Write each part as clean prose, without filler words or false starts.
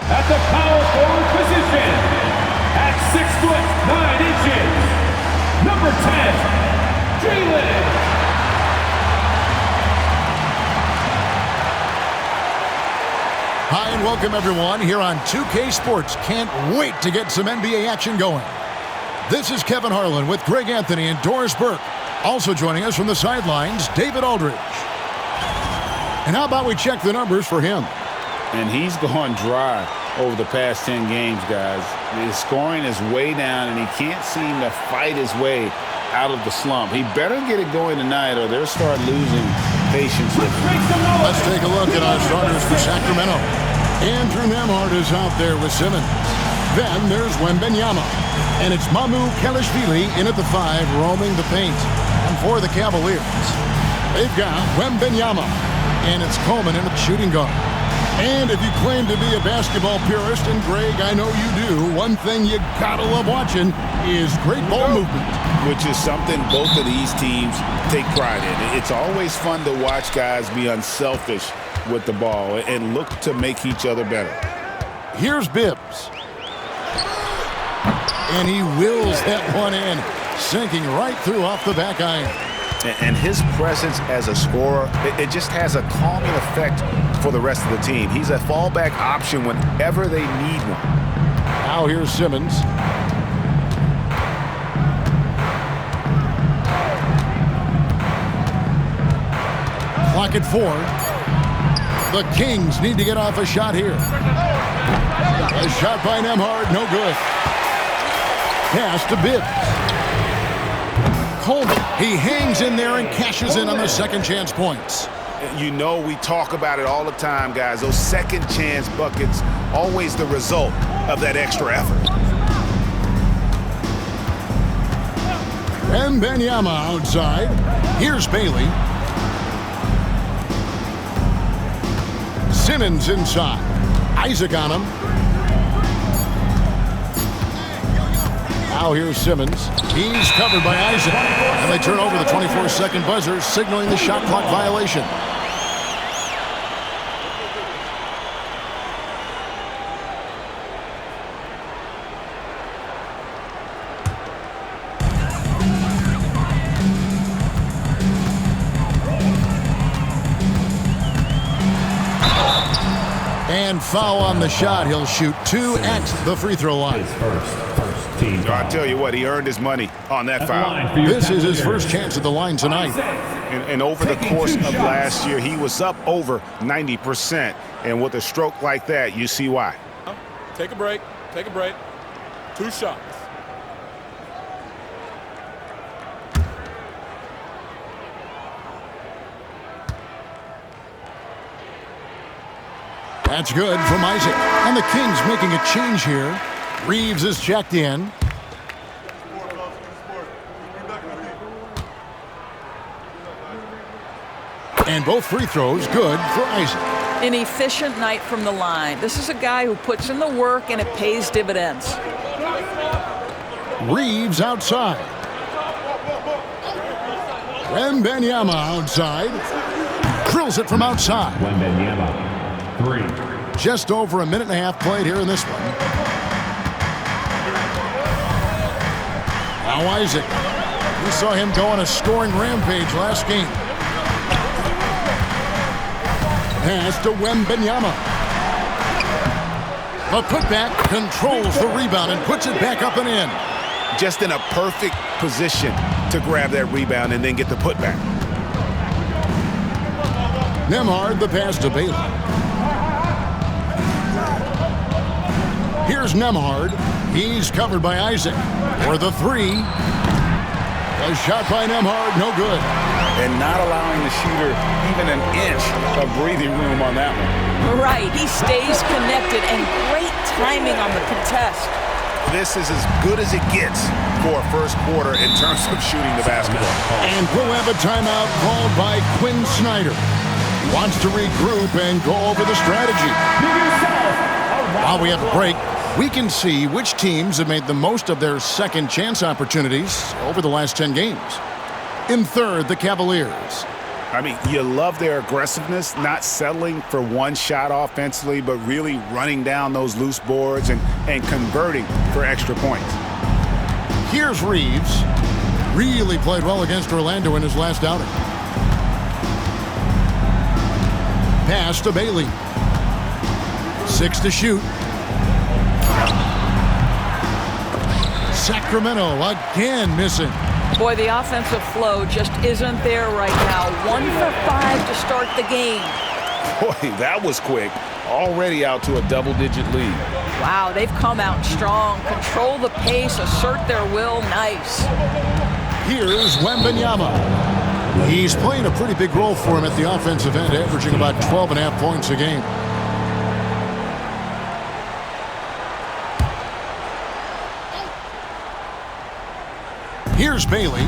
At the power forward position, at 6'9", number 10, Jalen. Hi and welcome everyone here on 2K Sports. Can't wait to get some NBA action going. This is Kevin Harlan with Greg Anthony and Doris Burke. Also joining us from the sidelines, David Aldridge. And how about we check the numbers for him? And he's gone dry over the past 10 games, guys. His scoring is way down, and he can't seem to fight his way out of the slump. He better get it going tonight, or they'll start losing patience with him. Let's take a look at our starters for Sacramento. Andrew Nembhard is out there with Simmons. Then there's MYNBA. And it's Mamu Kelishvili in at the 5, roaming the paint. And for the Cavaliers, they've got MYNBA. And it's Coleman in at shooting guard. And if you claim to be a basketball purist, and Greg, I know you do, one thing you gotta love watching is great ball movement. Which is something both of these teams take pride in. It's always fun to watch guys be unselfish with the ball and look to make each other better. Here's Bibbs. And he wills that one in, sinking right through off the back iron. And his presence as a scorer, it just has a calming effect for the rest of the team. He's a fallback option whenever they need one. Now here's Simmons. Clock at 4. The Kings need to get off a shot here. A shot by Nembhard, no good. Pass to Bibbs. Coleman, he hangs in there and cashes in on the second chance points. You know, we talk about it all the time, guys. Those second chance buckets, always the result of that extra effort. MYNBA outside. Here's Bailey. Simmons inside. Isaac on him. Now here's Simmons. He's covered by Isaac. And they turn over the 24-second buzzer, signaling the shot clock violation. And foul on the shot. He'll shoot 2 at the free throw line. I tell you what, he earned his money on that foul. This is his first chance at the line tonight. And over the course of last year, he was up over 90%. And with a stroke like that, you see why. Take a break. Take a break. 2 shots. That's good from Isaac. And the Kings making a change here. Reeves is checked in. And both free throws good for Isaac. An efficient night from the line. This is a guy who puts in the work and it pays dividends. Reeves outside. MYNBA outside. Drills it from outside. MYNBA. 3. Just over a minute and a half played here in this one. Now Isaac. We saw him go on a scoring rampage last game. Pass to MYNBA. The putback controls the rebound and puts it back up and in. Just in a perfect position to grab that rebound and then get the putback. Nembhard, the pass to Bailey. Here's Nembhard. He's covered by Isaac. For the 3. A shot by Nembhard, no good. And not allowing the shooter even an inch of breathing room on that one. Right, he stays connected and great timing on the contest. This is as good as it gets for a first quarter in terms of shooting the basketball. And we'll have a timeout called by Quinn Snyder. He wants to regroup and go over the strategy. While we have a break, we can see which teams have made the most of their second chance opportunities over the last 10 games. In third, the Cavaliers. I mean, you love their aggressiveness, not settling for one shot offensively, but really running down those loose boards and converting for extra points. Here's Reeves. Really played well against Orlando in his last outing. Pass to Bailey. 6 to shoot. Sacramento again missing. Boy, the offensive flow just isn't there right now. 1 for 5 to start the game. Boy, that was quick. Already out to a double-digit lead. Wow, they've come out strong. Control the pace, assert their will. Nice. Here's MYNBA. He's playing a pretty big role for him at the offensive end, averaging about 12.5 points a game. Here's Bailey,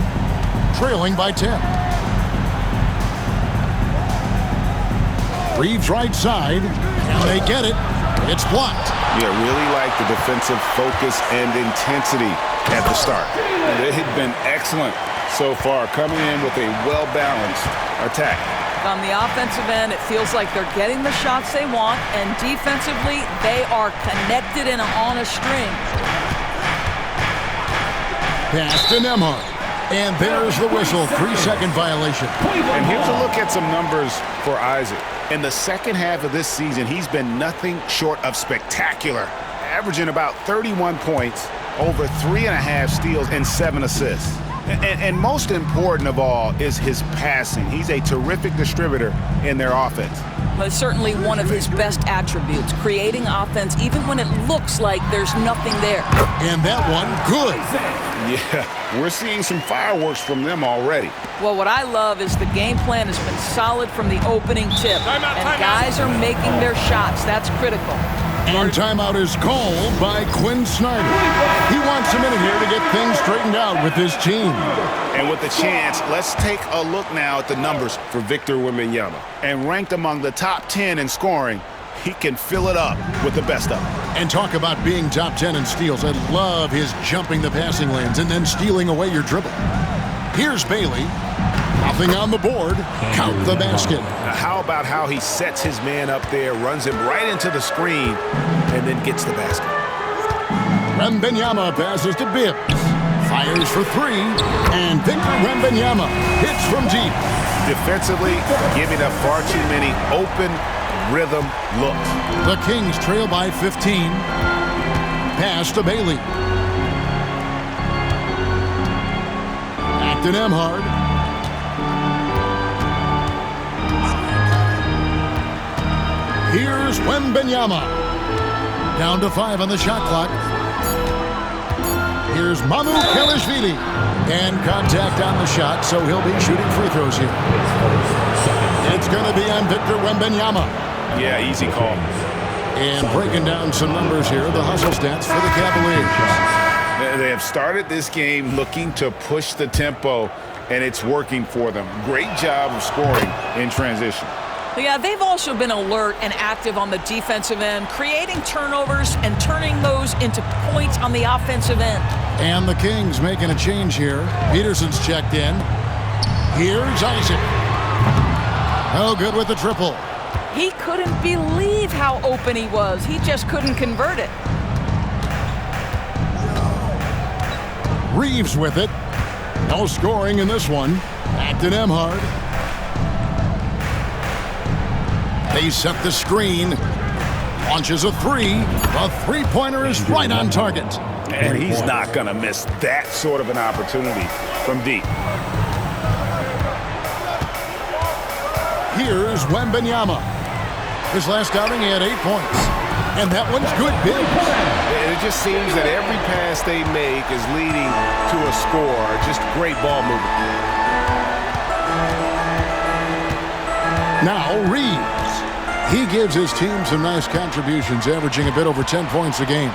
trailing by 10. Reeves right side, and they get it. It's blocked. Yeah, really like the defensive focus and intensity at the start. They had been excellent so far, coming in with a well-balanced attack. On the offensive end, it feels like they're getting the shots they want, and defensively, they are connected and on a string. Pass to Nembhard. And there's the whistle. 3-second violation. And here's a look at some numbers for Isaac. In the second half of this season, he's been nothing short of spectacular, averaging about 31 points, over 3.5 steals, and 7 assists. And most important of all is his passing. He's a terrific distributor in their offense. Well, it's certainly one of his best attributes, creating offense even when it looks like there's nothing there. And that one, good. Yeah, we're seeing some fireworks from them already. Well, what I love is the game plan has been solid from the opening tip. And guys are making their shots. That's critical. And timeout is called by Quinn Snyder. He wants a minute here to get things straightened out with his team. And with the chance, let's take a look now at the numbers for Victor Wembanyama. And ranked among the top 10 in scoring, he can fill it up with the best of them. And talk about being top 10 in steals. I love his jumping the passing lanes and then stealing away your dribble. Here's Bailey. Nothing on the board. Count the basket. Now, how about how he sets his man up there, runs him right into the screen, and then gets the basket. Wembanyama passes to Bibbs. Fires for 3. And Victor Wembanyama hits from deep. Defensively, giving up far too many open rhythm looks. The Kings trail by 15. Pass to Bailey. Back to Nembhard. Here's Wembanyama. Down to 5 on the shot clock. Here's MYNBA. And contact on the shot, so he'll be shooting free throws here. It's going to be on Victor Wembanyama. Yeah, easy call. And breaking down some numbers here, the hustle stats for the Cavaliers. They have started this game looking to push the tempo, and it's working for them. Great job of scoring in transition. Yeah, they've also been alert and active on the defensive end, creating turnovers and turning those into points on the offensive end. And the Kings making a change here. Peterson's checked in. Here's Isaac. Oh, good with the triple. He couldn't believe how open he was. He just couldn't convert it. Reeves with it. No scoring in this one. Back to Nembhard. They set the screen. Launches a 3. The three-pointer is right on target. And he's not going to miss that sort of an opportunity from deep. Here's Wembanyama. His last outing, he had 8 points. And that one's good, big. And it just seems that every pass they make is leading to a score. Just great ball movement. Now Reeves. He gives his team some nice contributions, averaging a bit over 10 points a game.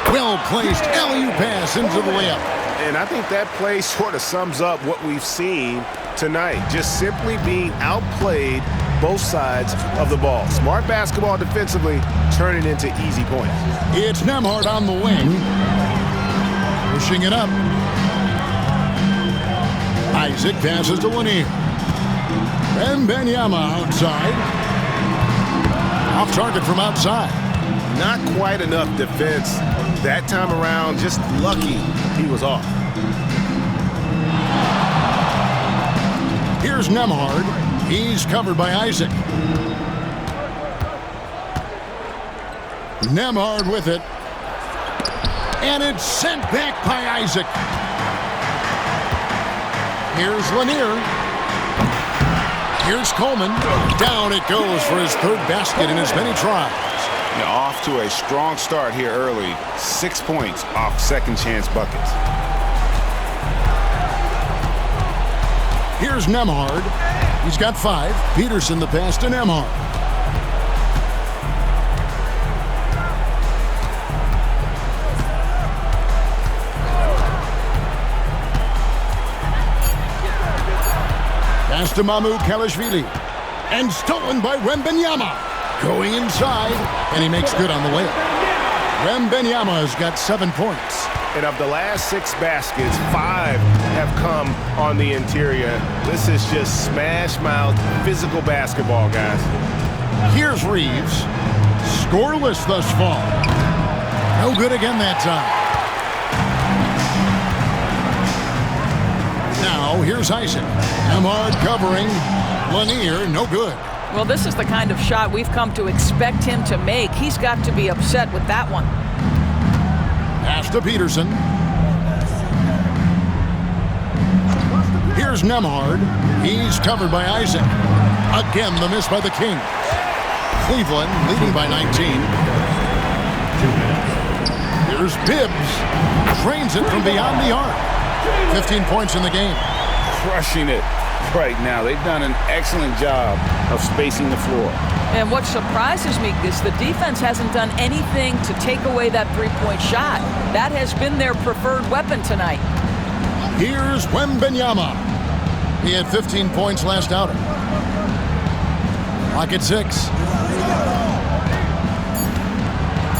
Well-placed alley-oop pass into the layup. And I think that play sort of sums up what we've seen tonight. Just simply being outplayed both sides of the ball. Smart basketball defensively, turning into easy points. It's Nembhard on the wing. Pushing it up. Isaac passes to Lanier. MYNBA outside. Off target from outside. Not quite enough defense that time around. Just lucky he was off. Here's Nemhard. He's covered by Isaac. Nemhard with it. And it's sent back by Isaac. Here's Lanier. Here's Coleman. Down it goes for his third basket in as many tries. Now off to a strong start here early. 6 points off second chance buckets. Here's Nemhard. He's got 5. Peterson the pass to Nemhard. Pass to Kelishvili. And stolen by Wembanyama. Going inside, and he makes good on the layup. Wembanyama has got 7 points. And of the last 6 baskets, 5 have come on the interior. This is just smash-mouth physical basketball, guys. Here's Reeves. Scoreless thus far. No good again that time. Now, here's Isaac. Nemhard covering. Lanier, no good. Well, this is the kind of shot we've come to expect him to make. He's got to be upset with that one. Pass to Peterson. Here's Nemhard. He's covered by Isaac. Again, the miss by the Kings. Cleveland leading by 19. Here's Bibbs. Drains it from beyond the arc. 15 points in the game. Crushing it right now. They've done an excellent job of spacing the floor. And what surprises me is the defense hasn't done anything to take away that three-point shot. That has been their preferred weapon tonight. Here's Wembanyama. He had 15 points last outing. Clock at 6.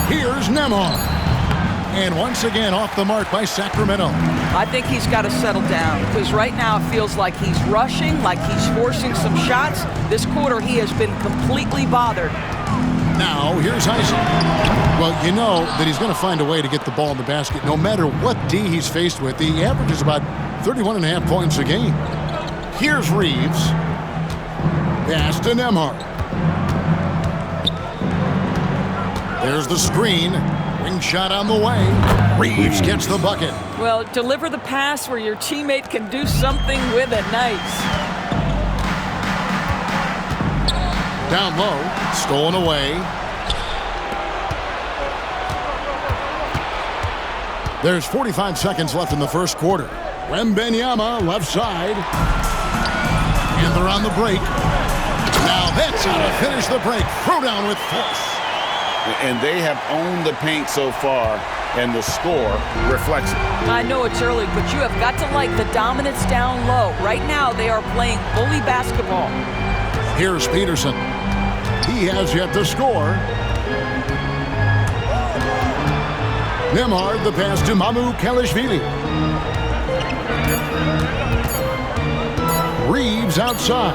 Here's Nemhard. And once again off the mark by Sacramento. I think he's got to settle down because right now it feels like he's rushing, like he's forcing some shots. This quarter he has been completely bothered. Now here's Isaac. Well, you know that he's going to find a way to get the ball in the basket no matter what D he's faced with. He averages about 31.5 points a game. Here's Reeves. Pass to Nemhard. There's the screen. Wing shot on the way. Reeves gets the bucket. Well, deliver the pass where your teammate can do something with it. Nice. Down low. Stolen away. There's 45 seconds left in the first quarter. Wembanyama left side. And they're on the break. Now that's how to finish the break. Throw down with force. And they have owned the paint so far, and the score reflects it. I know it's early, but you have got to like the dominance down low. Right now, they are playing bully basketball. Here's Peterson. He has yet to score. Nemhard, the pass to Kelishvili. Reeves outside.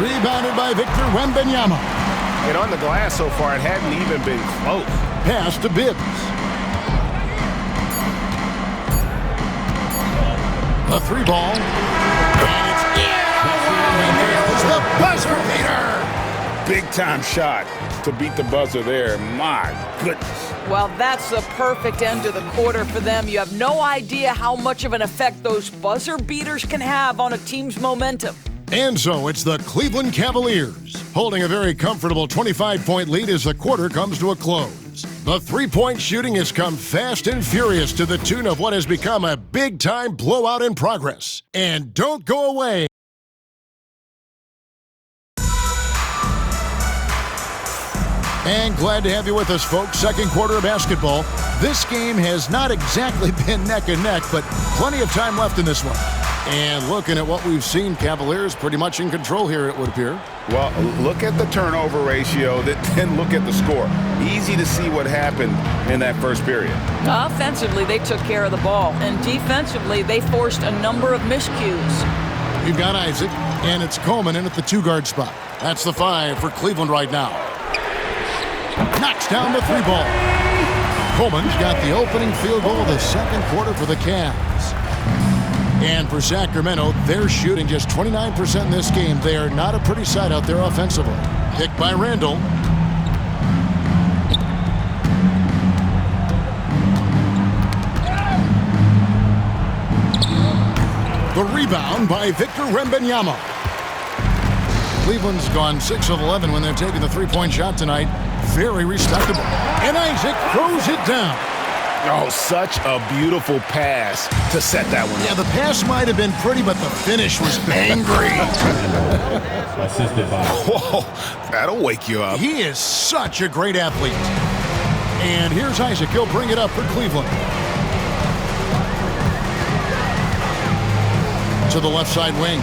Rebounded by Victor Wembanyama. And on the glass so far, it hadn't even been close. Pass to Bibbs. The 3-ball. And it's in. He nails the buzzer beater. Big-time shot to beat the buzzer there. My goodness. Well, that's the perfect end to the quarter for them. You have no idea how much of an effect those buzzer beaters can have on a team's momentum. And so it's the Cleveland Cavaliers holding a very comfortable 25-point lead as the quarter comes to a close. The three-point shooting has come fast and furious to the tune of what has become a big-time blowout in progress. And don't go away. And glad to have you with us, folks. Second quarter of basketball. This game has not exactly been neck and neck, but plenty of time left in this one. And looking at what we've seen, Cavaliers pretty much in control here, it would appear. Well, look at the turnover ratio, then look at the score. Easy to see what happened in that first period. Offensively, they took care of the ball. And defensively, they forced a number of miscues. You've got Isaac, and it's Coleman in at the 2-guard spot. That's the 5 for Cleveland right now. Knocks down the 3 ball. Coleman's got the opening field goal of the second quarter for the Cavs. And for Sacramento, they're shooting just 29% in this game. They are not a pretty sight out there offensively. Picked by Randall. The rebound by Victor Wembanyama. Cleveland's gone 6 of 11 when they're taking the 3-point shot tonight. Very respectable. And Isaac throws it down. Oh, such a beautiful pass to set that one up. Yeah, the pass might have been pretty, but the finish was angry. Assisted by. Whoa, that'll wake you up. He is such a great athlete. And here's Isaac. He'll bring it up for Cleveland. To the left side wing.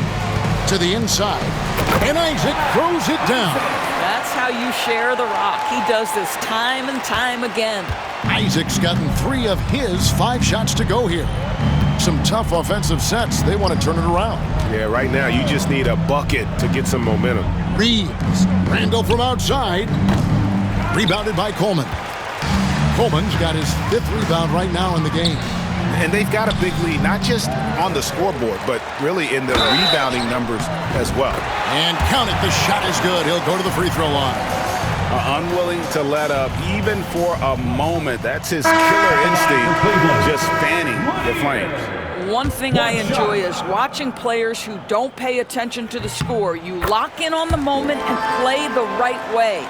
To the inside. And Isaac throws it down. That's how you share the rock. He does this time and time again. Isaac's gotten 3 of his 5 shots to go here. Some tough offensive sets. They want to turn it around. Yeah, right now you just need a bucket to get some momentum. Reeves. Randall from outside. Rebounded by Coleman. Coleman's got his 5th rebound right now in the game. And they've got a big lead, not just on the scoreboard, but really in the rebounding numbers as well. And count it, the shot is good. He'll go to the free throw line. Unwilling to let up even for a moment. That's his killer instinct, just fanning the flames. One thing I enjoy is watching players who don't pay attention to the score. You lock in on the moment and play the right way.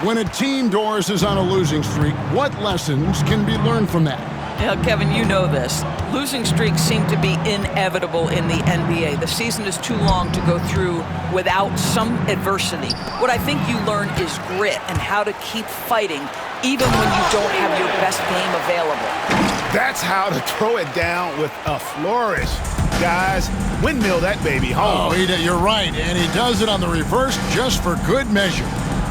When a team, Doris, is on a losing streak, what lessons can be learned from that? Yeah, Kevin, you know this. Losing streaks seem to be inevitable in the NBA. The season is too long to go through without some adversity. What I think you learn is grit and how to keep fighting even when you don't have your best game available. That's how to throw it down with a flourish. Guys, windmill that baby home. Oh, you're right, and he does it on the reverse just for good measure.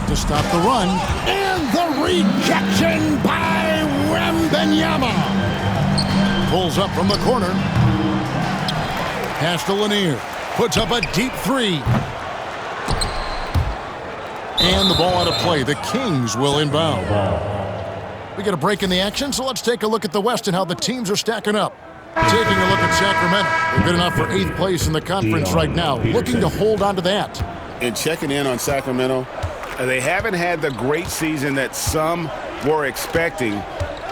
To stop the run, and the rejection by Wembanyama. Pulls up from the corner. Pass to Lanier. Puts up a deep 3. And the ball out of play. The Kings will inbound. We get a break in the action, so let's take a look at the West and how the teams are stacking up. Taking a look at Sacramento. They're good enough for 8th place in the conference right now. Looking to hold on to that. And checking in on Sacramento, they haven't had the great season that some were expecting,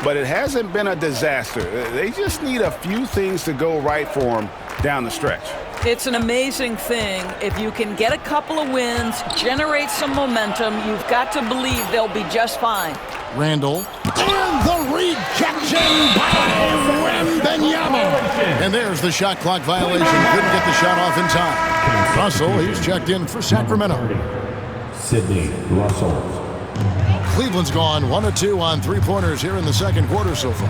but it hasn't been a disaster. They just need a few things to go right for them down the stretch. It's an amazing thing. If you can get a couple of wins, generate some momentum, you've got to believe they'll be just fine. Randall. And the rejection by Wembanyama. And there's the shot clock violation. Couldn't get the shot off in time. Russell, he's checked in for Sacramento. Sidney Russell. Cleveland's gone 1 of 2 on 3-pointers here in the second quarter so far.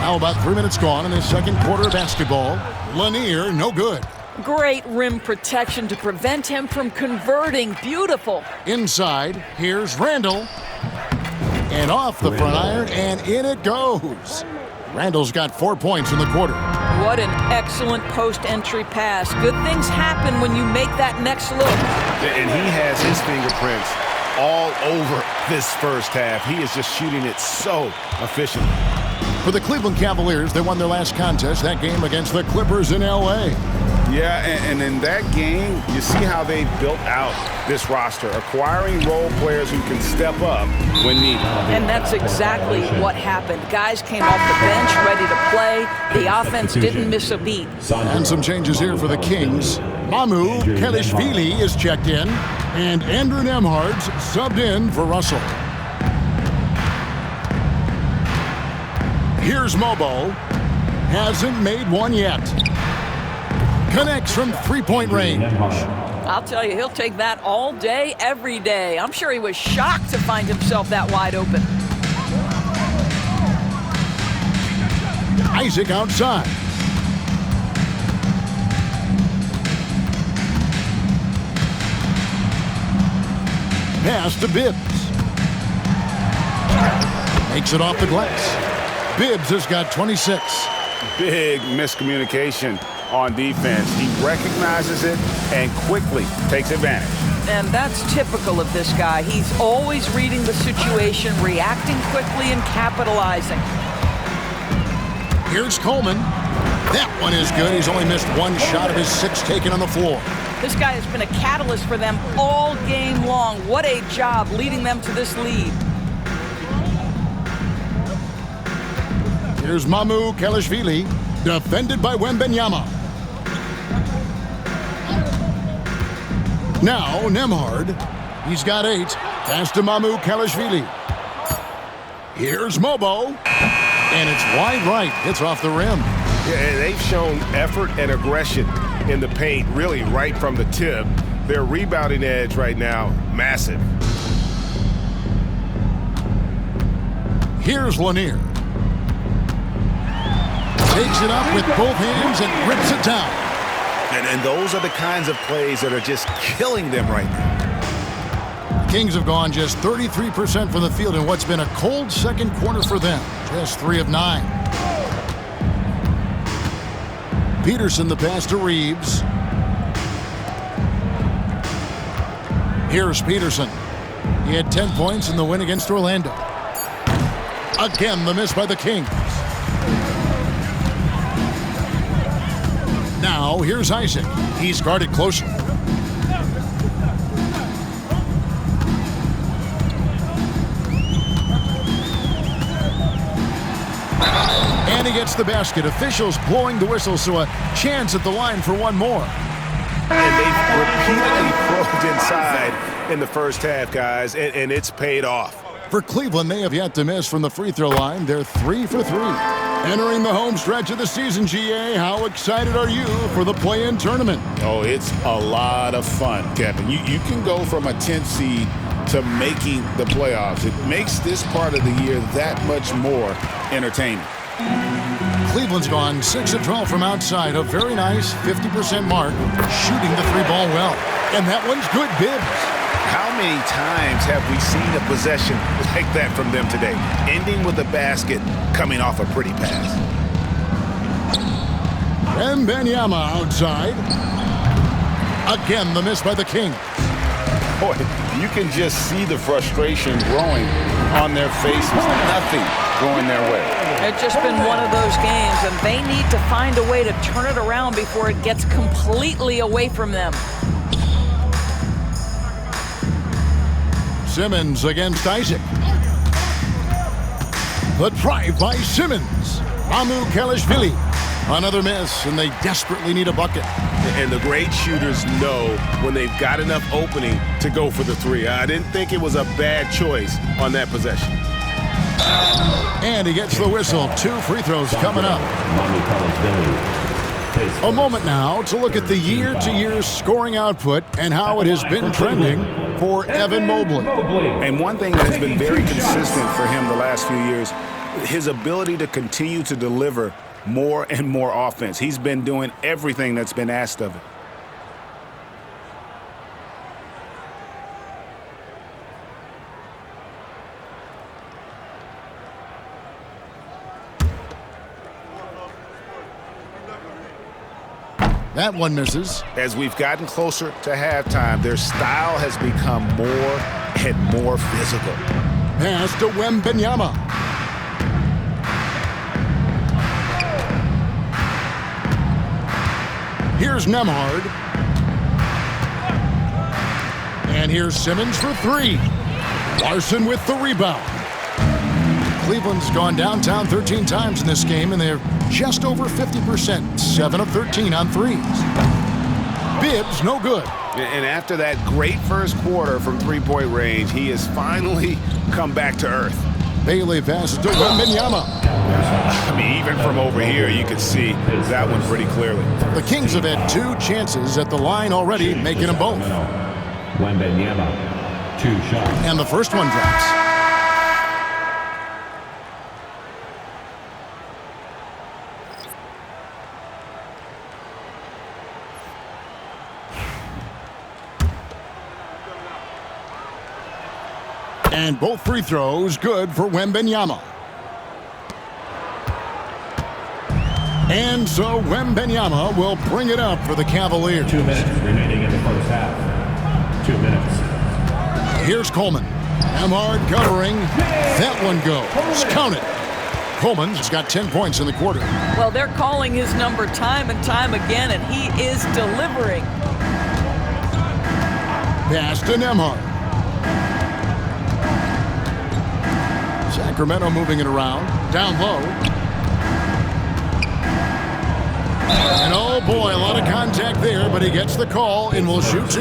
Now about 3 minutes gone in the second quarter of basketball. Lanier, no good. Great rim protection to prevent him from converting. Beautiful. Inside, here's Randall. And off the front iron, and in it goes. Randall's got 4 points in the quarter. What an excellent post-entry pass. Good things happen when you make that next look. And he has his fingerprints all over this first half. He is just shooting it so efficiently. For the Cleveland Cavaliers, they won their last contest, that game against the Clippers in L.A. Yeah, and in that game, you see how they built out this roster, acquiring role players who can step up when needed. And that's exactly what happened. Guys came off the bench ready to play. The offense didn't miss a beat. And some changes here for the Kings. Mamu Kelishvili is checked in, and Andrew Nembhard's subbed in for Russell. Here's Mobo. Hasn't made one yet. Connects from 3-point range. I'll tell you, he'll take that all day, every day. I'm sure he was shocked to find himself that wide open. Isaac outside. Pass to Bibbs. Makes it off the glass. Bibbs has got 26. Big miscommunication on defense. He recognizes it and quickly takes advantage. And that's typical of this guy. He's always reading the situation, reacting quickly, and capitalizing. Here's Coleman. That one is good. He's only missed one shot of his 6 taken on the floor. This guy has been a catalyst for them all game long. What a job leading them to this lead. Here's Mamu Kelishvili, defended by Wembanyama. Now Nemhard. He's got 8. Pass to Mamu Kelishvili. Here's Mobo. And it's wide right. It's off the rim. Yeah, they've shown effort and aggression in the paint, really right from the tip. Their rebounding edge right now, massive. Here's Lanier. Takes it up with both hands and rips it down. And those are the kinds of plays that are just killing them right now. Kings have gone just 33% from the field in what's been a cold second quarter for them. Just 3 of 9. Peterson the pass to Reeves. Here's Peterson. He had 10 points in the win against Orlando. Again, the miss by the Kings. Now, here's Isaac. He's guarded closer. And he gets the basket. Officials blowing the whistle, so a chance at the line for one more. And they've repeatedly probed inside in the first half, guys, and it's paid off. For Cleveland, they have yet to miss from the free throw line. They're 3 for 3. Entering the home stretch of the season, GA, how excited are you for the play-in tournament? Oh, it's a lot of fun, Kevin. You can go from a 10th seed to making the playoffs. It makes this part of the year that much more entertaining. Cleveland's gone 6 of 12 from outside, a very nice 50% mark, shooting the 3-ball well. And that one's good, Bibbs. How many times have we seen a possession like that from them today, ending with a basket coming off a pretty pass? Wembanyama outside. Again, the miss by the Kings. Boy, you can just see the frustration growing on their faces. Nothing going their way. It's just been one of those games, and they need to find a way to turn it around before it gets completely away from them. Simmons against Isaac. The drive by Simmons. Mamu Kelishvili. Another miss, and they desperately need a bucket. And the great shooters know when they've got enough opening to go for the 3. I didn't think it was a bad choice on that possession. And he gets the whistle. 2 free throws coming up. A moment now to look at the year-to-year scoring output and how it has been trending for Evan Mobley. And one thing that has been very consistent for him the last few years, his ability to continue to deliver more and more offense. He's been doing everything that's been asked of him. That one misses. As we've gotten closer to halftime, their style has become more and more physical. Pass to Wembanyama. Here's Nemhard. And here's Simmons for 3. Larson with the rebound. Cleveland's gone downtown 13 times in this game, and they're just over 50%, 7 of 13 on 3s. Bibbs, no good. And after that great first quarter from three-point range, he has finally come back to earth. Bailey passes to Wembanyama. I mean, even from over here, you can see that one pretty clearly. The Kings have had 2 chances at the line already, making them both. Wembanyama, 2 shots. And the first one drops. And both free throws good for MYNBA. And so MYNBA will bring it up for the Cavaliers. 2 minutes remaining in the first half. 2 minutes. Here's Coleman. Amhard covering. That one goes. Count it. Coleman's got 10 points in the quarter. Well, they're calling his number time and time again, and he is delivering. Pass to Amhard. Sacramento moving it around. Down low. And oh boy, a lot of contact there, but he gets the call and will shoot 2.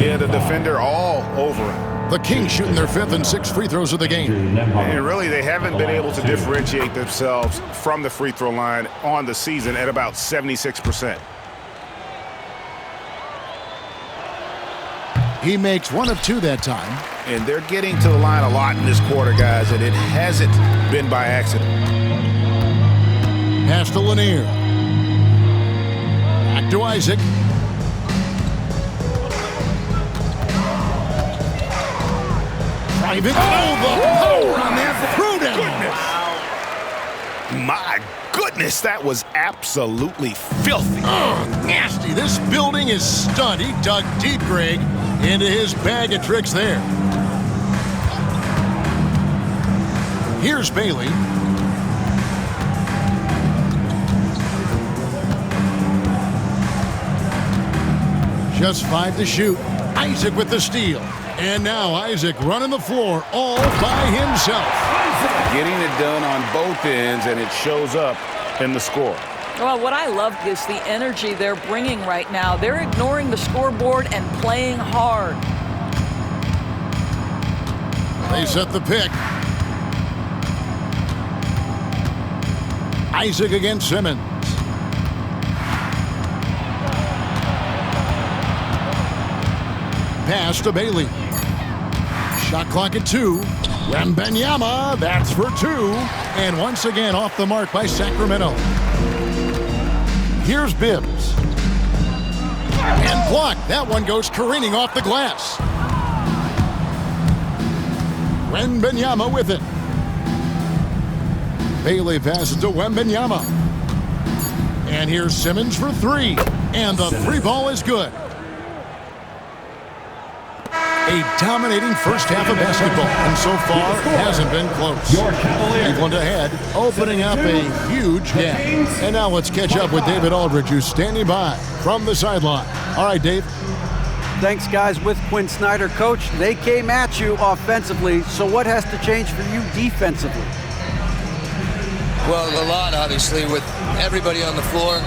Yeah, the defender all over him. The Kings shooting their 5th and 6th free throws of the game. And really, they haven't been able to differentiate themselves from the free throw line on the season at about 76%. He makes 1 of 2 that time. And they're getting to the line a lot in this quarter, guys, and it hasn't been by accident. Pass to Lanier. Back to Isaac. Private. Oh, the power on that throwdown. My goodness, that was absolutely filthy. Oh, nasty. This building is stud. He dug deep, Greg, into his bag of tricks there. Here's Bailey. Just 5 to shoot. Isaac with the steal. And now Isaac running the floor all by himself. Getting it done on both ends, and it shows up in the score. Well, what I love is the energy they're bringing right now. They're ignoring the scoreboard and playing hard. They set the pick. Isaac against Simmons. Pass to Bailey. Shot clock at 2. MYNBA, that's for 2. And once again off the mark by Sacramento. Here's Bibbs. And blocked. That one goes careening off the glass. MYNBA with it. Bailey passes to MYNBA. And here's Simmons for 3. And the 3 ball is good. A dominating first half of basketball, and so far hasn't been close. Cleveland ahead, opening up a huge gap. And now let's catch up with David Aldridge, who's standing by from the sideline. All right, Dave. Thanks, guys. With Quinn Snyder, Coach, they came at you offensively, so what has to change for you defensively? Well, a lot, obviously, with everybody on the floor.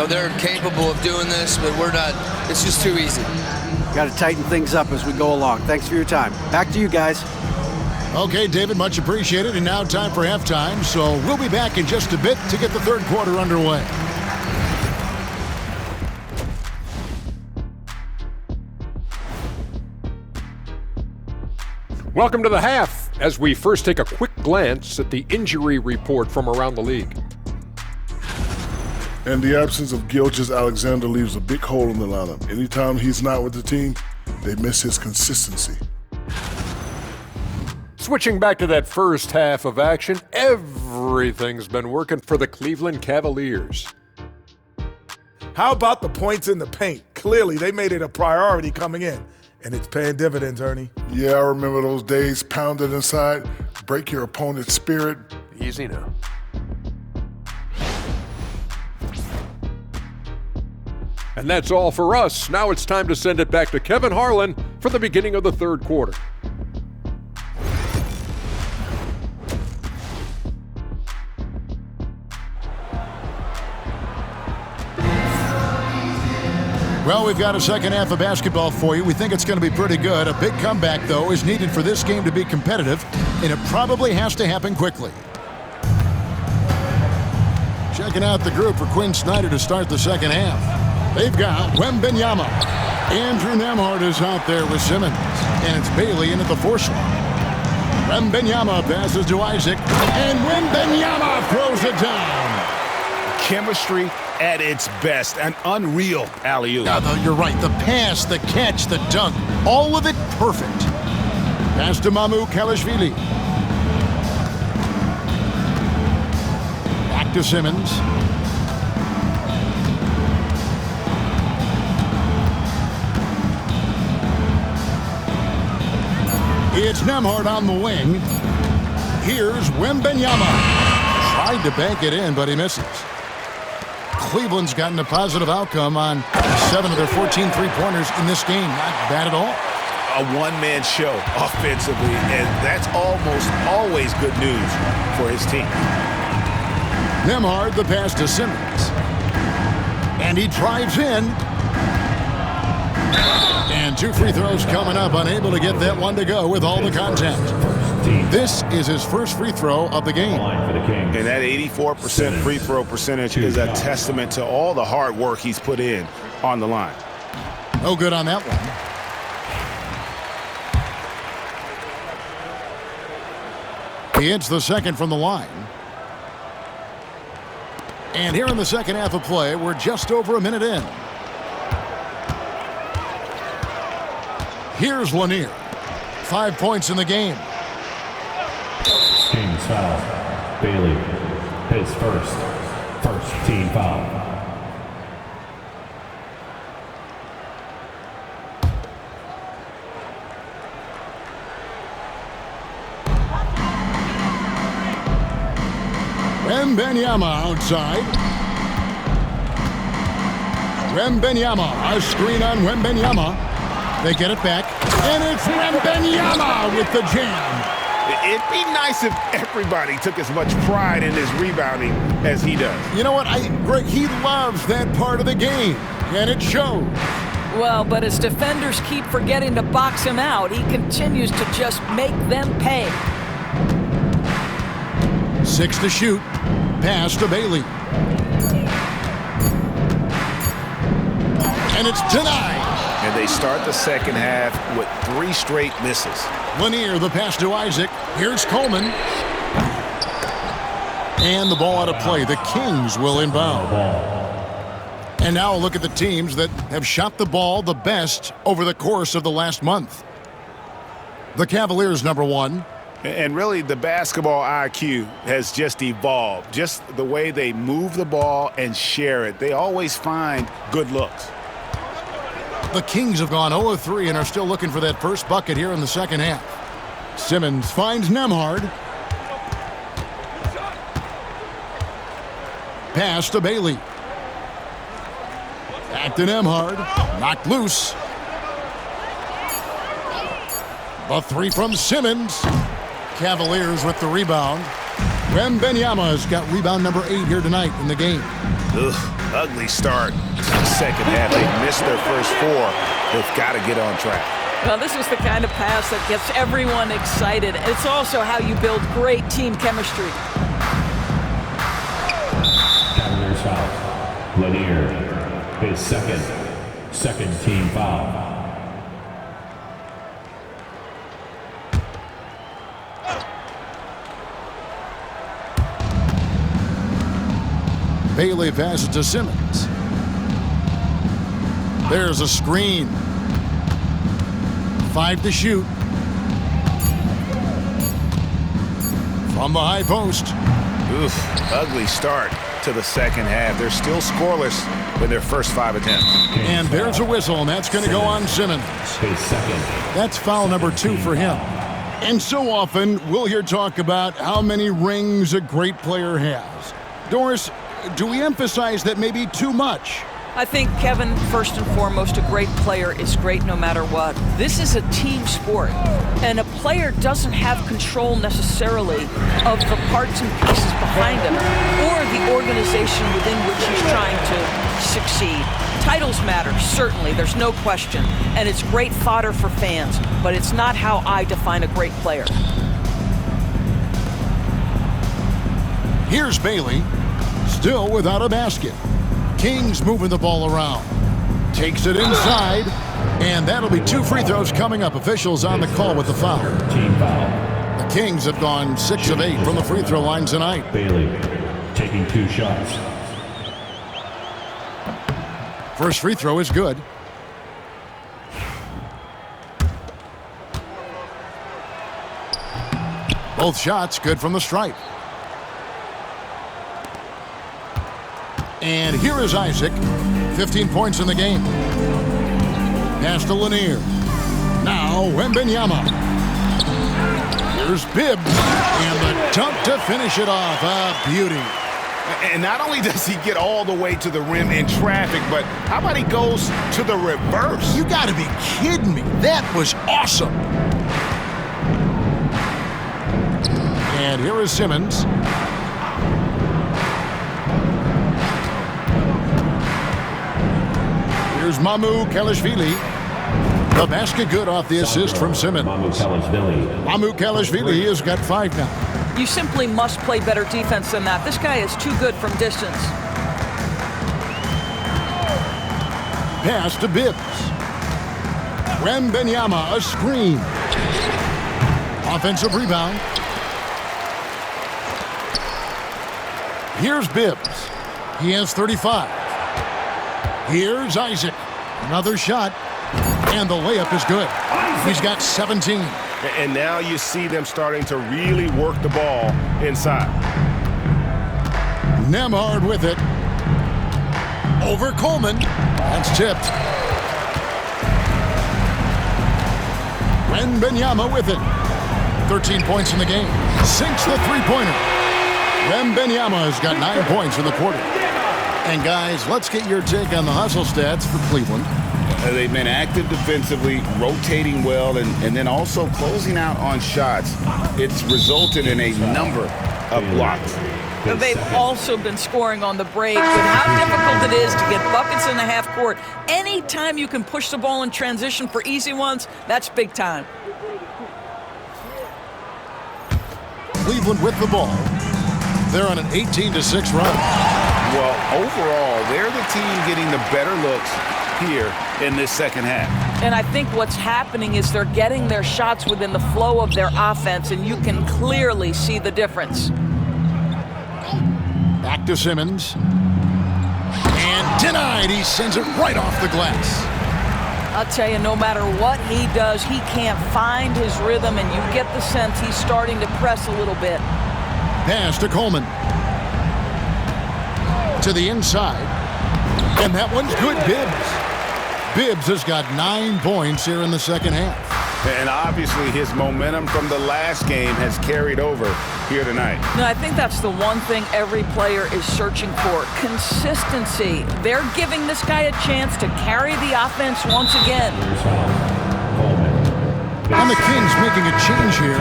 They're capable of doing this, but we're not. It's just too easy. Got to tighten things up as we go along. Thanks for your time. Back to you guys. Okay, David, much appreciated. And now time for halftime. So we'll be back in just a bit to get the third quarter underway. Welcome to the half, as we first take a quick glance at the injury report from around the league. And the absence of Gilgeous-Alexander leaves a big hole in the lineup. Anytime he's not with the team, they miss his consistency. Switching back to that first half of action, everything's been working for the Cleveland Cavaliers. How about the points in the paint? Clearly, they made it a priority coming in, and it's paying dividends, Ernie. Yeah, I remember those days pounded inside, break your opponent's spirit. Easy now. And that's all for us. Now it's time to send it back to Kevin Harlan for the beginning of the third quarter. Well, we've got a second half of basketball for you. We think it's going to be pretty good. A big comeback, though, is needed for this game to be competitive, and it probably has to happen quickly. Checking out the group for Quinn Snyder to start the second half. They've got MYNBA. Andrew Nembhard is out there with Simmons, and it's Bailey in at the 4 slot. MYNBA passes to Isaac, and MYNBA throws it down. Chemistry at its best. An unreal alley-oop. You're right. The pass, the catch, the dunk, all of it perfect. Pass to MYNBA. Back to Simmons. It's Nembhard on the wing. Here's MYNBA. Tried to bank it in, but he misses. Cleveland's gotten a positive outcome on 7 of their 14 three-pointers in this game. Not bad at all. A one-man show offensively, and that's almost always good news for his team. Nembhard, the pass to Simmons. And he drives in. And 2 free throws coming up, unable to get that one to go with all the contact. This is his first free throw of the game. And that 84% free throw percentage is a testament to all the hard work he's put in on the line. No good on that one. He hits the second from the line. And here in the second half of play, we're just over a minute in. Here's Lanier. 5 points in the game. Kings foul. Bailey, his first team foul. MYNBA outside. MYNBA, a screen on MYNBA. They get it back, and it's MYNBA with the jam. It'd be nice if everybody took as much pride in his rebounding as he does. You know what, Greg, he loves that part of the game, and it shows. Well, but as defenders keep forgetting to box him out, he continues to just make them pay. 6 to shoot. Pass to Bailey. And it's denied. And they start the second half with 3 straight misses. Lanier, the pass to Isaac. Here's Coleman. And the ball out of play. The Kings will inbound. And now look at the teams that have shot the ball the best over the course of the last month. The Cavaliers, number 1. And really, the basketball IQ has just evolved. Just the way they move the ball and share it. They always find good looks. The Kings have gone 0 of 3 and are still looking for that first bucket here in the second half. Simmons finds Nembhard. Pass to Bailey. Back to Nembhard. Knocked loose. The 3 from Simmons. Cavaliers with the rebound. MYNBA has got rebound number 8 here tonight in the game. Ugly start to the second half. They missed their first 4. They've got to get on track. Well, this is the kind of pass that gets everyone excited. It's also how you build great team chemistry. Cavaliers foul. Lanier, his second team foul. Bailey passes to Simmons. There's a screen. 5 to shoot. From the high post. Ugly start to the second half. They're still scoreless with their first 5 attempts. And there's a whistle, and that's going to go on Simmons. That's foul number 2 for him. And so often, we'll hear talk about how many rings a great player has. Doris, do we emphasize that maybe too much? I think, Kevin, first and foremost, a great player is great no matter what. This is a team sport, and a player doesn't have control necessarily of the parts and pieces behind him or the organization within which he's trying to succeed. Titles matter, certainly, there's no question, and it's great fodder for fans, but it's not how I define a great player. Here's Bailey, still without a basket. Kings moving the ball around. Takes it inside, and that'll be 2 free throws coming up. Officials on the call with the foul. Team foul. The Kings have gone 6 of 8 from the free throw line tonight. Bailey taking 2 shots. First free throw is good. Both shots good from the stripe. And here is Isaac. 15 points in the game. Pass to Lanier. Now Wembanyama. Here's Bibbs. And the dunk to finish it off. A beauty. And not only does he get all the way to the rim in traffic, but how about he goes to the reverse? You got to be kidding me. That was awesome. And here is Simmons. Here's Mamu Kelishvili. The basket good off the assist from Simmons. Mamu Kelishvili has got 5 now. You simply must play better defense than that. This guy is too good from distance. Pass to Bibbs. Wembanyama, a screen. Offensive rebound. Here's Bibbs. He has 35. Here's Isaac. Another shot. And the layup is good. He's got 17. And now you see them starting to really work the ball inside. Nemhard with it. Over Coleman. That's tipped. Wembanyama with it. 13 points in the game. Sinks the three-pointer. Wembanyama has got 9 points in the quarter. And guys, let's get your take on the hustle stats for Cleveland. They've been active defensively, rotating well, and then also closing out on shots. It's resulted in a number of blocks. They've also been scoring on the break. With how difficult it is to get buckets in the half court, anytime you can push the ball in transition for easy ones, that's big time. Cleveland with the ball. They're on an 18-6 run. Well, overall, they're the team getting the better looks here in this second half. And I think what's happening is they're getting their shots within the flow of their offense, and you can clearly see the difference. Back to Simmons. And denied. He sends it right off the glass. I'll tell you, no matter what he does, he can't find his rhythm, and you get the sense he's starting to press a little bit. Pass to Coleman. To the inside. And that one's good, Bibbs. Bibbs has got 9 points here in the second half. And obviously his momentum from the last game has carried over here tonight. No, I think that's the one thing every player is searching for. Consistency. They're giving this guy a chance to carry the offense once again. And the Kings making a change here.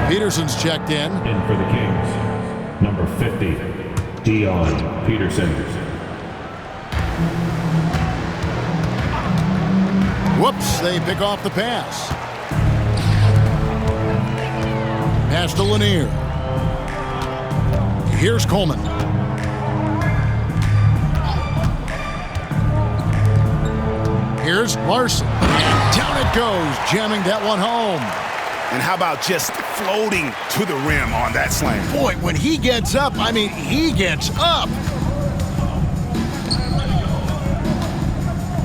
Peterson's checked in. In for the Kings, number 50, Dion Peterson. Whoops, they pick off the pass. Pass to Lanier. Here's Coleman. Here's Larson. And down it goes, jamming that one home. And how about just floating to the rim on that slam? Boy, when he gets up, I mean, he gets up.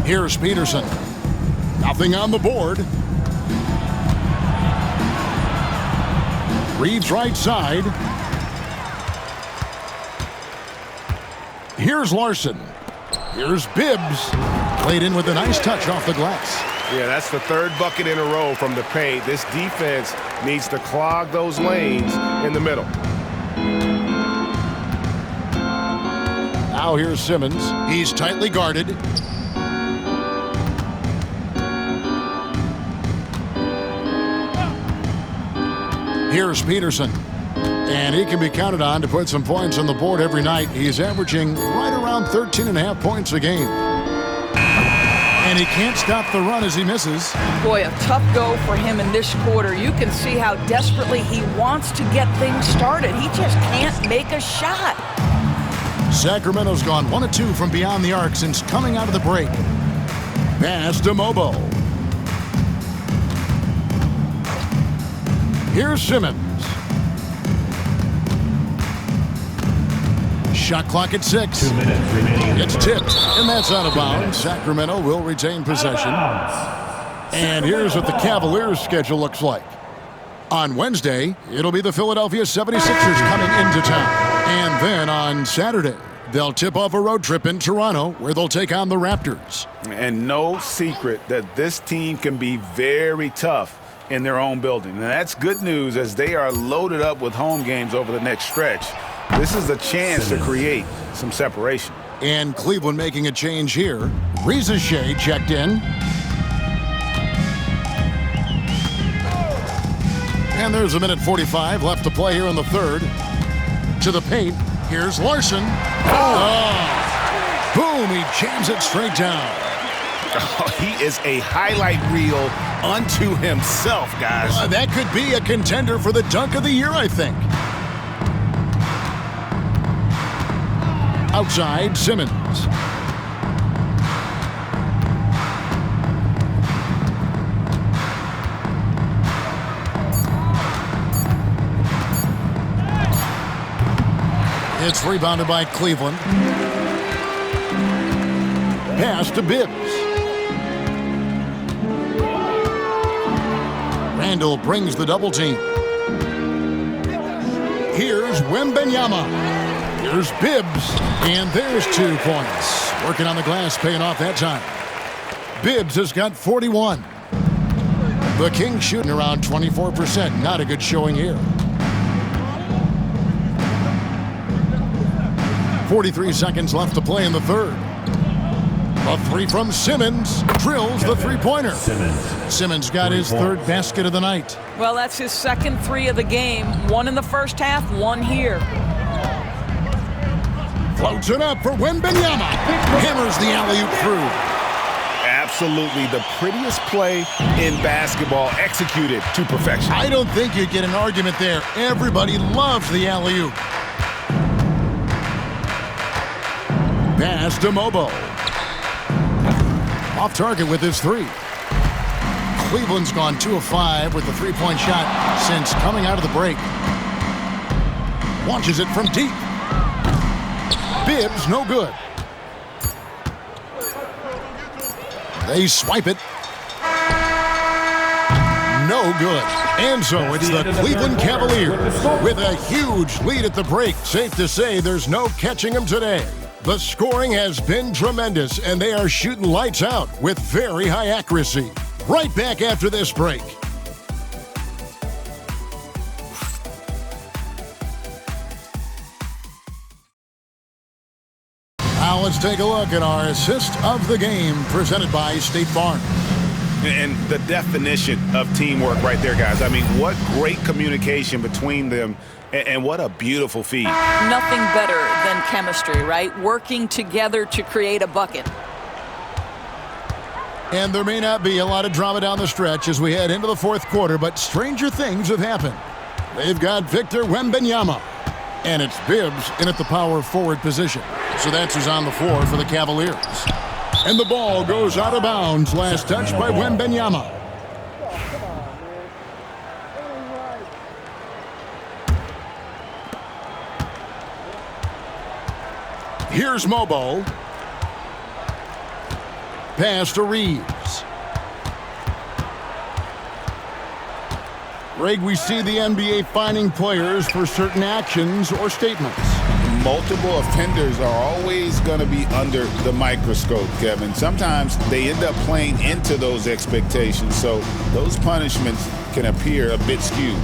Here's Peterson. Nothing on the board. Reeves right side. Here's Larson. Here's Bibbs. Played in with a nice touch off the glass. Yeah, that's the third bucket in a row from the paint. This defense needs to clog those lanes in the middle. Now here's Simmons. He's tightly guarded. Here's Peterson. And he can be counted on to put some points on the board every night. He's averaging right around 13.5 points a game. And he can't stop the run as he misses. Boy, a tough go for him in this quarter. You can see how desperately he wants to get things started. He just can't make a shot. Sacramento's gone 1 of 2 from beyond the arc since coming out of the break. Pass to Mobo. Here's Simmons. Shot clock at 6. 2 minutes remaining. It's tipped, and that's out of bounds. Sacramento will retain possession. And here's what the Cavaliers' schedule looks like. On Wednesday, it'll be the Philadelphia 76ers coming into town. And then on Saturday, they'll tip off a road trip in Toronto where they'll take on the Raptors. And no secret that this team can be very tough in their own building. And that's good news as they are loaded up with home games over the next stretch. This is a chance to create some separation. And Cleveland making a change here. Reza Shea checked in. And there's a minute 45 left to play here in the third. To the paint. Here's Larson. Oh. Boom, he jams it straight down. Oh, he is a highlight reel unto himself, guys. That could be a contender for the dunk of the year, I think. Outside, Simmons. It's rebounded by Cleveland. Pass to Bibbs. Randall brings the double team. Here's MYNBA. Here's Bibbs. And there's 2 points. Working on the glass, paying off that time. Bibbs has got 41. The Kings shooting around 24%. Not a good showing here. 43 seconds left to play in the third. A 3 from Simmons drills the three-pointer. Simmons got his 3rd basket of the night. Well, that's his 2nd 3 of the game. 1 in the first half, 1 here. Floats it up for MYNBA. Hammers the alley-oop through. Absolutely the prettiest play in basketball, executed to perfection. I don't think you get an argument there. Everybody loves the alley-oop. Pass to Mobo. Off target with his 3. Cleveland's gone 2 of 5 with the 3-point shot since coming out of the break. Launches it from deep. Bibbs, no good. They swipe it. No good. And so it's the Cleveland Cavaliers with a huge lead at the break. Safe to say there's no catching them today. The scoring has been tremendous, and they are shooting lights out with very high accuracy. Right back after this break. Now let's take a look at our assist of the game presented by State Farm. And the definition of teamwork right there, guys. I mean, what great communication between them. And what a beautiful feed. Nothing better than chemistry, right? Working together to create a bucket. And there may not be a lot of drama down the stretch as we head into the 4th quarter, but stranger things have happened. They've got Victor Wembanyama, and it's Bibbs in at the power forward position. So that's who's on the floor for the Cavaliers. And the ball goes out of bounds. Last touch by Wembanyama. Here's Mobo. Pass to Reeves. Greg, we see the NBA fining players for certain actions or statements. Multiple offenders are always going to be under the microscope, Kevin. Sometimes they end up playing into those expectations, so those punishments can appear a bit skewed.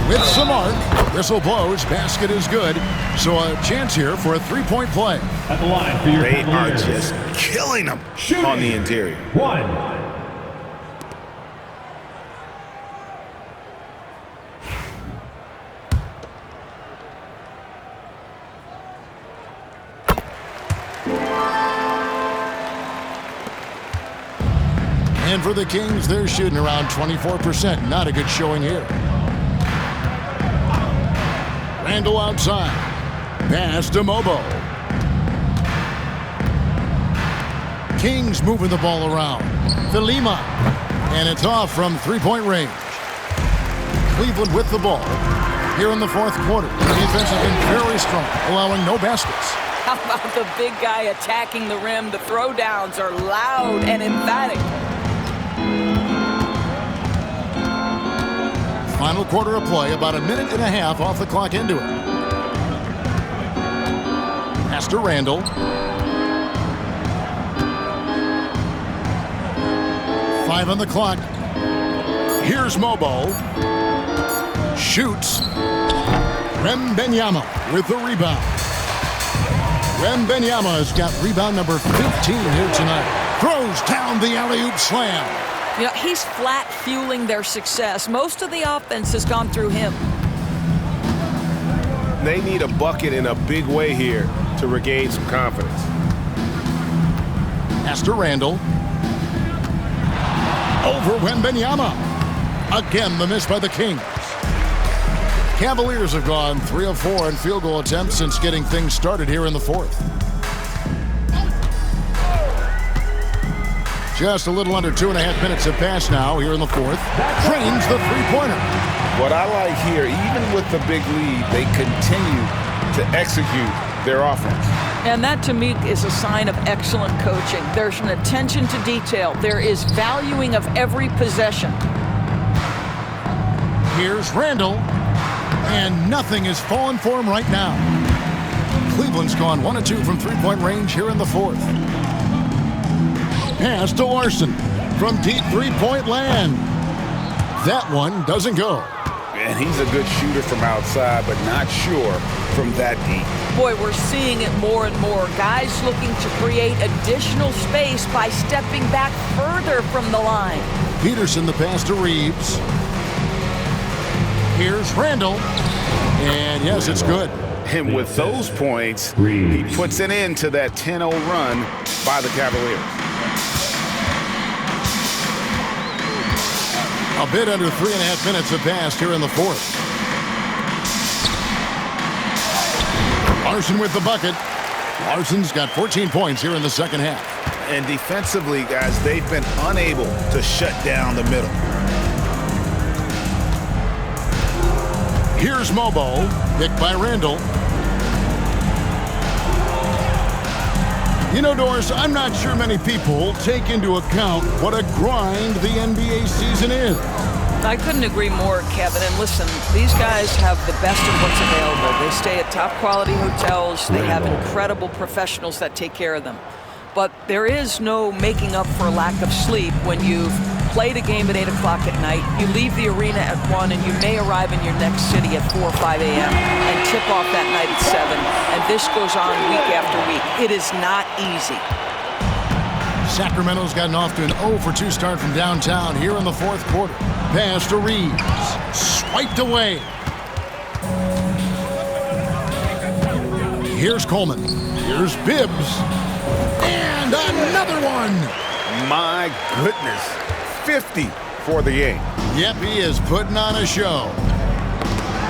With some arc, whistle blows, basket is good. So a chance here for a 3-point play. At the line for your They are Cavaliers. just killing them on the interior. 1. And for the Kings, they're shooting around 24%. Not a good showing here. Randall outside. Pass to Mobo. Kings moving the ball around. Philima. And it's off from 3-point range. Cleveland with the ball. Here in the 4th quarter. The defense has been very strong, allowing no baskets. How about the big guy attacking the rim? The throwdowns are loud and emphatic. Final quarter of play, about a minute and a half off the clock into it. Pass to Randall. Five on the clock. Here's Mobo. Shoots. Wembanyama with the rebound. Wembanyama has got rebound number 15 here tonight. Throws down the alley-oop slam. You know, he's flat fueling their success. Most of the offense has gone through him. They need a bucket in a big way here to regain some confidence. Pass to Randall. Over Wembanyama. Again, the miss by the Kings. Cavaliers have gone 3 of 4 in field goal attempts since getting things started here in the fourth. Just a little under 2.5 minutes have passed now here in the fourth. Drains the three-pointer. What I like here, even with the big lead, they continue to execute their offense. And that, to me, is a sign of excellent coaching. There's an attention to detail. There is valuing of every possession. Here's Randall. And nothing is falling for him right now. Cleveland's gone 1 of 2 from three-point range here in the fourth. Pass to Larson from deep three-point land. That one doesn't go. And he's a good shooter from outside, but not sure from that deep. Boy, we're seeing it more and more. Guys looking to create additional space by stepping back further from the line. Peterson, the pass to Reeves. Here's Randall. And yes, it's good. And with those points, he puts an end to that 10-0 run by the Cavaliers. A bit under 3.5 minutes have passed here in the fourth. Larson with the bucket. Larson's got 14 points here in the second half. And defensively, guys, they've been unable to shut down the middle. Here's Mobo, picked by Randall. You know, Doris, I'm not sure many people take into account what a grind the NBA season is. I couldn't agree more, Kevin. And listen, these guys have the best of what's available. They stay at top-quality hotels. They have incredible professionals that take care of them. But there is no making up for a lack of sleep when you've played a game at 8 o'clock at night, you leave the arena at 1, and you may arrive in your next city at 4 or 5 a.m. and tip off that night at 7. And this goes on week after week. It is not easy. Sacramento's gotten off to an 0 for 2 start from downtown here in the fourth quarter. Pass to Reeves. Swiped away. Here's Coleman. Here's Bibbs. And another one. My goodness. 50 for the game. Yep, he is putting on a show.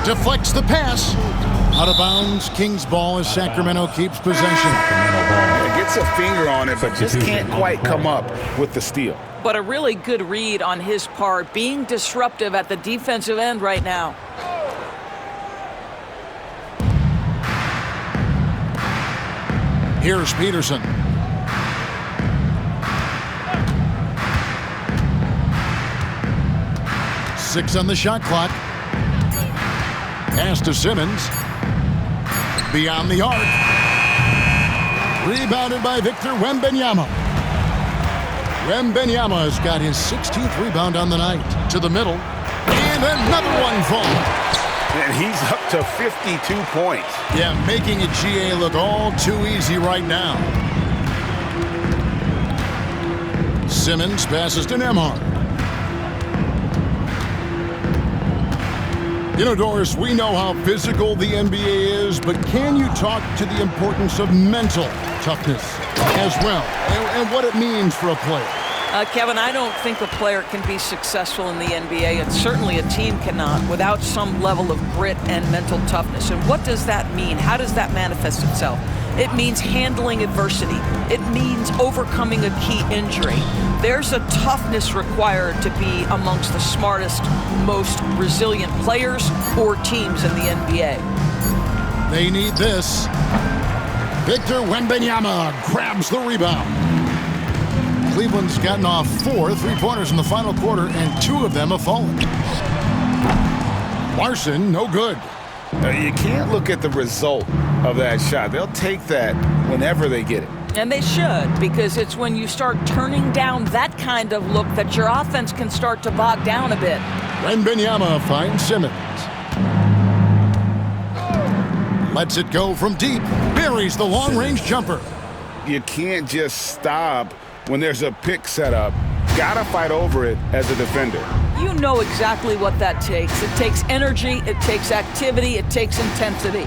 Deflects the pass. Out of bounds. Kings ball as Sacramento keeps possession. Gets a finger on it, but just can't quite come up with the steal. But a really good read on his part, being disruptive at the defensive end right now. Here's Peterson. Six on the shot clock. Pass to Simmons. Beyond the arc. Rebounded by Victor Wembanyama. Wembanyama has got his 16th rebound on the night. To the middle. And another one falls. And he's up to 52 points. Yeah, making it GA look all too easy right now. Simmons passes to Nembhard. You know, Doris, we know how physical the NBA is, but can you talk to the importance of mental toughness as well, and what it means for a player? Kevin, I don't think a player can be successful in the NBA, and certainly a team cannot, without some level of grit and mental toughness. And what does that mean? How does that manifest itself? It means handling adversity. It means overcoming a key injury. There's a toughness required to be amongst the smartest, most resilient players or teams in the NBA. They need this. Victor Wembanyama grabs the rebound. Cleveland's gotten off 4 3-pointers in the final quarter, and 2 of them have fallen. Larson, no good. You can't look at the result of that shot. They'll take that whenever they get it. And they should, because it's when you start turning down that kind of look that your offense can start to bog down a bit. Wembanyama finds Simmons. Lets it go from deep. Buries the long-range jumper. You can't just stop when there's a pick set up. Gotta fight over it as a defender. You know exactly what that takes. It takes energy, it takes activity, it takes intensity.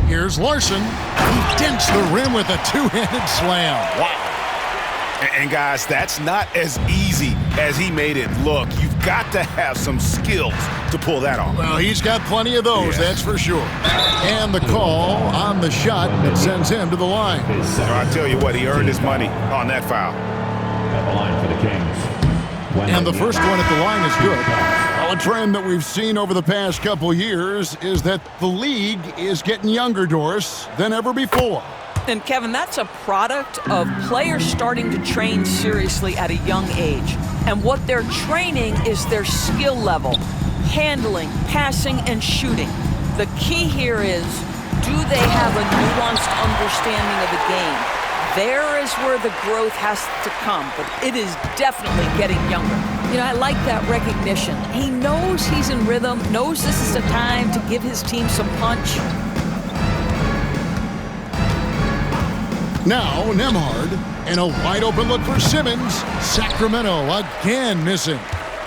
Here's Larson. He dents the rim with a two-handed slam. Wow. And guys, that's not as easy as he made it look. You've got to have some skills to pull that off. Well, he's got plenty of those, that's for sure. And the call on the shot that sends him to the line. I tell you what, he earned his money on that foul. At the line for the Kings. And the first one at the line is good. Well, a trend that we've seen over the past couple years is that the league is getting younger, Doris, than ever before. And Kevin, that's a product of players starting to train seriously at a young age. And what they're training is their skill level, handling, passing, and shooting. The key here is, do they have a nuanced understanding of the game? There is where the growth has to come, but it is definitely getting younger. You know, I like that recognition. He knows he's in rhythm, knows this is the time to give his team some punch. Now, Nembhard, and a wide-open look for Simmons. Sacramento again missing.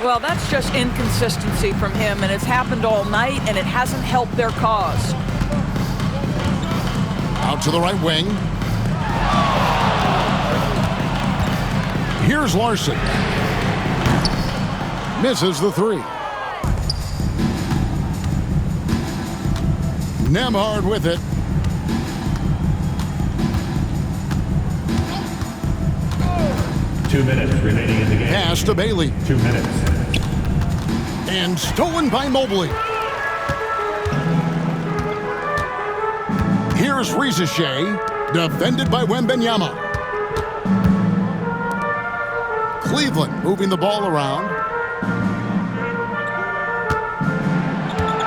Well, that's just inconsistency from him, and it's happened all night, and it hasn't helped their cause. Out to the right wing. Here's Larson. Misses the three. Nembhard with it. Two minutes remaining in the game. Pass to Bailey. 2 minutes. And stolen by Mobley. Here's Rizachet, defended by Wembanyama. Cleveland moving the ball around.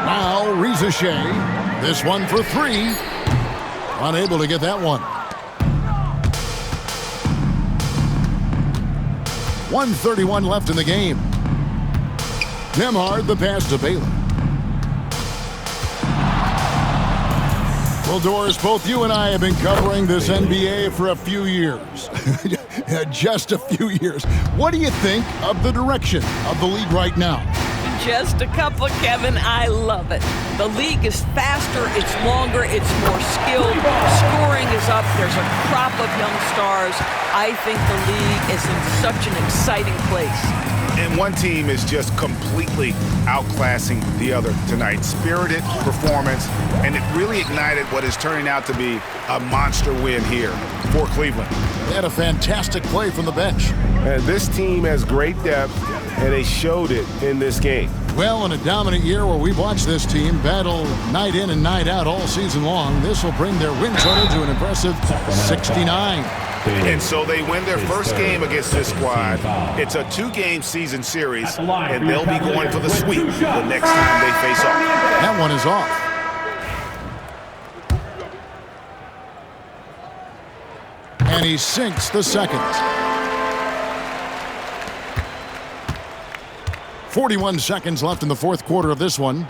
Now Rizachet. This one for three. Unable to get that one. 1:31 left in the game. Nembhard, the pass to Bailey. Well, Doris, both you and I have been covering this NBA for a few years. Just a few years. What do you think of the direction of the league right now? Just a couple, Kevin. I love it. The league is faster, it's longer, it's more skilled. Scoring is up. There's a crop of young stars. I think the league is in such an exciting place. And one team is just completely outclassing the other tonight. Spirited performance, and it really ignited what is turning out to be a monster win here for Cleveland. They had a fantastic play from the bench. This team has great depth, and they showed it in this game. Well, in a dominant year where we've watched this team battle night in and night out all season long, this will bring their win total to an impressive 69. And so they win their first game against this squad. It's a 2-game season series, and they'll be going for the sweep the next time they face off. That one is off. And he sinks the second. 41 seconds left in the fourth quarter of this one.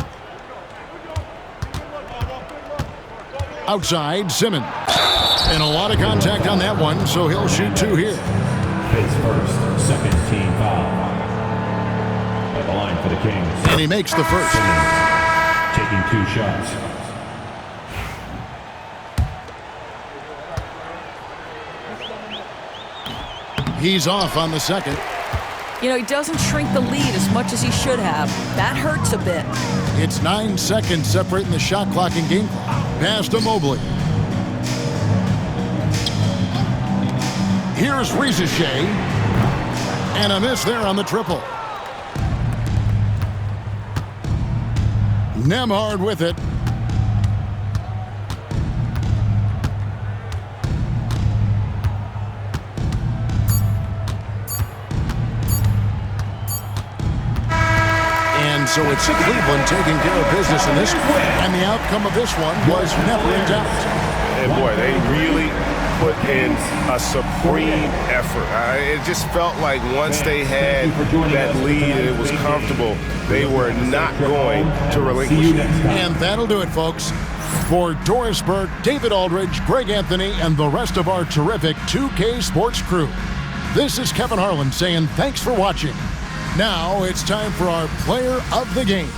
Outside, Simmons. And a lot of contact on that one, so he'll shoot two here. His first, second team foul. At the line for the Kings. And he makes the first. Simmons taking 2 shots. He's off on the second. You know, he doesn't shrink the lead as much as he should have. That hurts a bit. It's 9 seconds separating the shot clock and game clock. Pass to Mobley. Here's Rizachet. And a miss there on the triple. Nembhard with it. And so it's Cleveland taking care of business in this one. And the outcome of this one was never in doubt. And boy, they really put in a supreme effort. It just felt like once they had that lead and it was comfortable, they were not going to relinquish it. And that'll do it, folks. For Doris Burke, David Aldridge, Greg Anthony, and the rest of our terrific 2K Sports crew, this is Kevin Harlan saying thanks for watching. Now it's time for our Player of the Game.